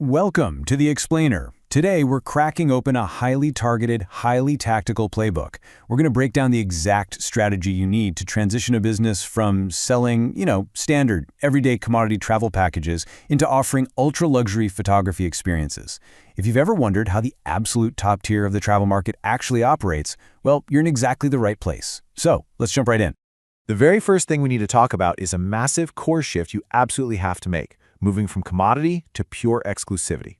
Welcome to The Explainer. Today, we're cracking open a highly targeted, highly tactical playbook. We're going to break down the exact strategy you need to transition a business from selling, standard, everyday commodity travel packages into offering ultra-luxury photography experiences. If you've ever wondered how the absolute top tier of the travel market actually operates, well, you're in exactly the right place. So, let's jump right in. The very first thing we need to talk about is a massive core shift you absolutely have to make, moving from commodity to pure exclusivity.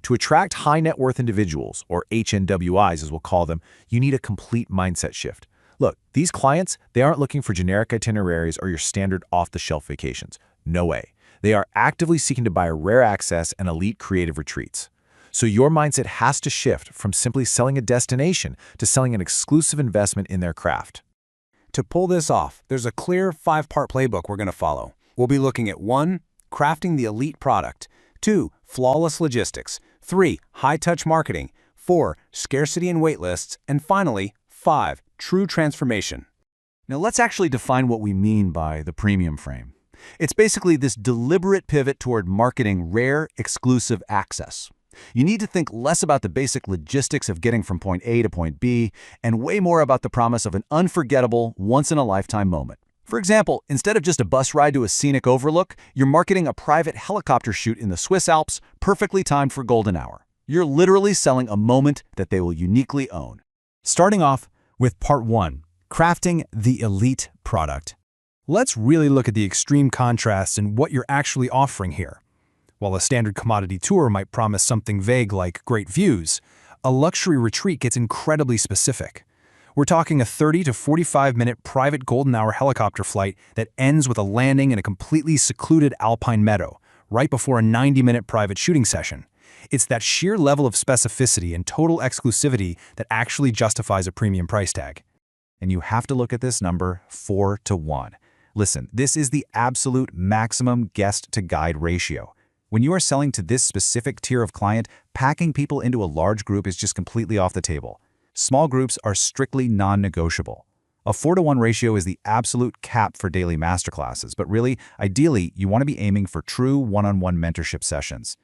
To attract high net worth individuals, or HNWIs as we'll call them, you need a complete mindset shift. Look, these clients, they aren't looking for generic itineraries or your standard off-the-shelf vacations. No way. They are actively seeking to buy rare access and elite creative retreats. So your mindset has to shift from simply selling a destination to selling an exclusive investment in their craft. To pull this off, there's a clear 5-part playbook we're going to follow. We'll be looking at 1. Crafting the elite product. 2. Flawless logistics. 3. High-touch marketing. 4. Scarcity and wait lists. And finally, 5. True transformation. Now let's actually define what we mean by the premium frame. It's basically this deliberate pivot toward marketing rare, exclusive access. You need to think less about the basic logistics of getting from point A to point B and way more about the promise of an unforgettable, once-in-a-lifetime moment. For example, instead of just a bus ride to a scenic overlook, you're marketing a private helicopter shoot in the Swiss Alps, perfectly timed for golden hour. You're literally selling a moment that they will uniquely own. Starting off with Part 1, crafting the elite product. Let's really look at the extreme contrasts in what you're actually offering here. While a standard commodity tour might promise something vague like great views, a luxury retreat gets incredibly specific. We're talking a 30 to 45-minute private golden hour helicopter flight that ends with a landing in a completely secluded alpine meadow, right before a 90-minute private shooting session. It's that sheer level of specificity and total exclusivity that actually justifies a premium price tag. And you have to look at this number 4 to 1. Listen, this is the absolute maximum guest-to-guide ratio. When you are selling to this specific tier of client, packing people into a large group is just completely off the table. Small groups are strictly non-negotiable. A 4 to 1 ratio is the absolute cap for daily masterclasses, but really, ideally, you want to be aiming for true one-on-one mentorship sessions.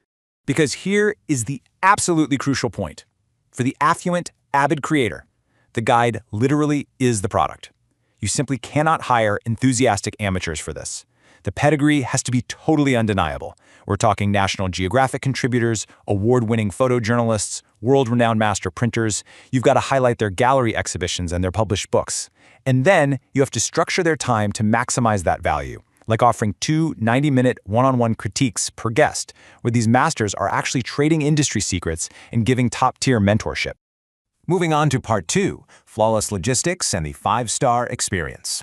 Because here is the absolutely crucial point. For the affluent, avid creator, the guide literally is the product. You simply cannot hire enthusiastic amateurs for this. The pedigree has to be totally undeniable. We're talking National Geographic contributors, award-winning photojournalists, world-renowned master printers. You've got to highlight their gallery exhibitions and their published books. And then you have to structure their time to maximize that value, like offering 2 90-minute one-on-one critiques per guest, where these masters are actually trading industry secrets and giving top-tier mentorship. Moving on to Part 2, flawless logistics and the 5-star experience.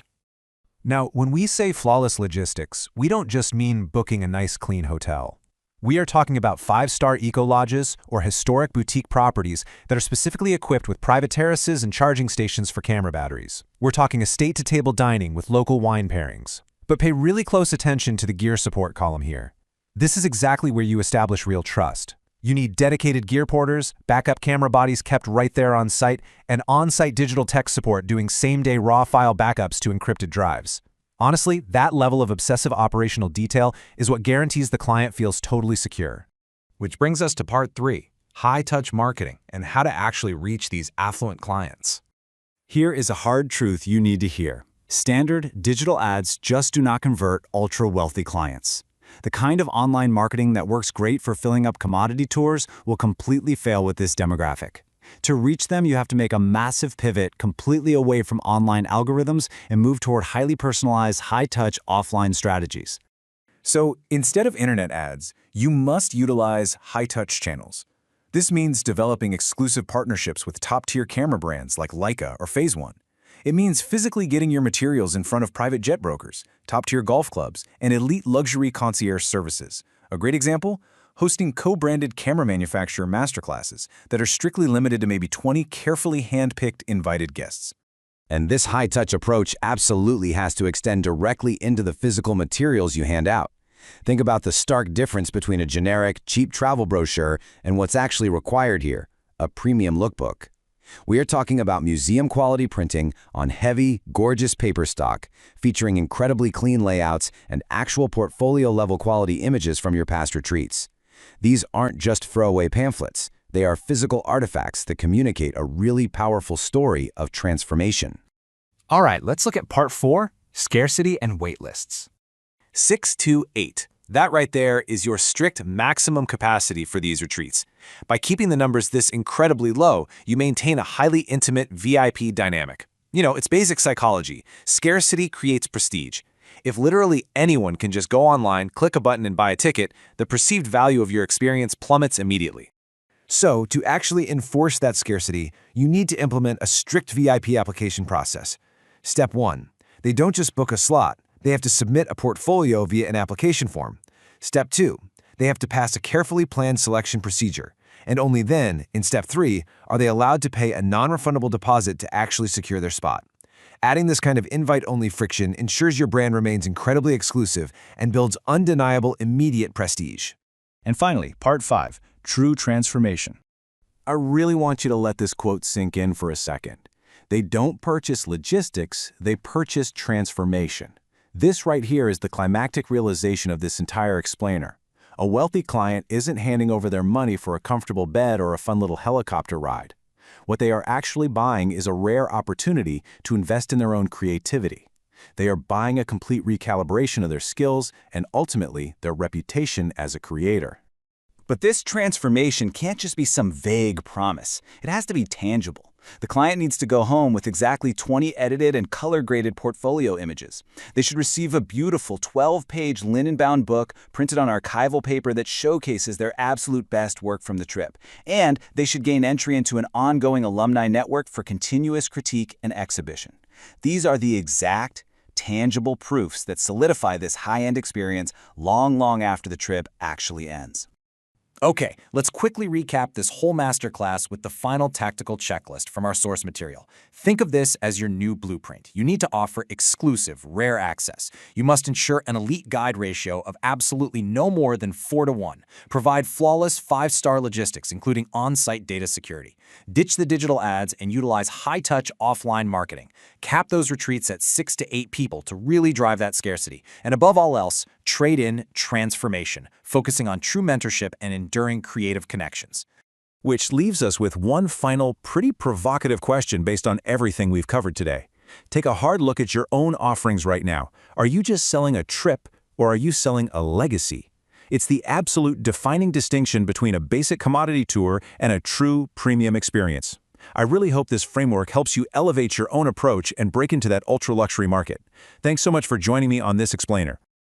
Now, when we say flawless logistics, we don't just mean booking a nice, clean hotel. We are talking about 5-star eco-lodges or historic boutique properties that are specifically equipped with private terraces and charging stations for camera batteries. We're talking estate-to-table dining with local wine pairings. But pay really close attention to the gear support column here. This is exactly where you establish real trust. You need dedicated gear porters, backup camera bodies kept right there on site, and on-site digital tech support doing same-day raw file backups to encrypted drives. Honestly, that level of obsessive operational detail is what guarantees the client feels totally secure. Which brings us to Part 3, high-touch marketing and how to actually reach these affluent clients. Here is a hard truth you need to hear. Standard digital ads just do not convert ultra-wealthy clients. The kind of online marketing that works great for filling up commodity tours will completely fail with this demographic. To reach them, you have to make a massive pivot completely away from online algorithms and move toward highly personalized, high-touch offline strategies. So instead of internet ads, you must utilize high-touch channels. This means developing exclusive partnerships with top-tier camera brands like Leica or Phase One. It means physically getting your materials in front of private jet brokers, top-tier golf clubs, and elite luxury concierge services. A great example? Hosting co-branded camera manufacturer masterclasses that are strictly limited to maybe 20 carefully hand-picked invited guests. And this high-touch approach absolutely has to extend directly into the physical materials you hand out. Think about the stark difference between a generic, cheap travel brochure and what's actually required here, a premium lookbook. We are talking about museum-quality printing on heavy, gorgeous paper stock, featuring incredibly clean layouts and actual portfolio-level quality images from your past retreats. These aren't just throwaway pamphlets. They are physical artifacts that communicate a really powerful story of transformation. All right, let's look at part 4, scarcity and wait lists. 628. That right there is your strict maximum capacity for these retreats. By keeping the numbers this incredibly low, you maintain a highly intimate VIP dynamic. It's basic psychology. Scarcity creates prestige. If literally anyone can just go online, click a button, and buy a ticket, the perceived value of your experience plummets immediately. So, to actually enforce that scarcity, you need to implement a strict VIP application process. Step 1. They don't just book a slot. They have to submit a portfolio via an application form. Step 2. They have to pass a carefully planned selection procedure. And only then, in Step 3, are they allowed to pay a non-refundable deposit to actually secure their spot. Adding this kind of invite-only friction ensures your brand remains incredibly exclusive and builds undeniable immediate prestige. And finally, part 5, true transformation. I really want you to let this quote sink in for a second. They don't purchase logistics, they purchase transformation. This right here is the climactic realization of this entire explainer. A wealthy client isn't handing over their money for a comfortable bed or a fun little helicopter ride. What they are actually buying is a rare opportunity to invest in their own creativity. They are buying a complete recalibration of their skills and ultimately their reputation as a creator. But this transformation can't just be some vague promise. It has to be tangible. The client needs to go home with exactly 20 edited and color-graded portfolio images. They should receive a beautiful 12-page linen-bound book printed on archival paper that showcases their absolute best work from the trip. And they should gain entry into an ongoing alumni network for continuous critique and exhibition. These are the exact, tangible proofs that solidify this high-end experience long after the trip actually ends. Okay, let's quickly recap this whole masterclass with the final tactical checklist from our source material. Think of this as your new blueprint. You need to offer exclusive, rare access. You must ensure an elite guide ratio of absolutely no more than 4:1. Provide flawless 5-star logistics, including on-site data security. Ditch the digital ads and utilize high-touch offline marketing. Cap those retreats at 6 to 8 people to really drive that scarcity. And above all else, trade in transformation, focusing on true mentorship and enduring creative connections. Which leaves us with one final, pretty provocative question based on everything we've covered today. Take a hard look at your own offerings right now. Are you just selling a trip, or are you selling a legacy? It's the absolute defining distinction between a basic commodity tour and a true premium experience. I really hope this framework helps you elevate your own approach and break into that ultra-luxury market. Thanks so much for joining me on this explainer.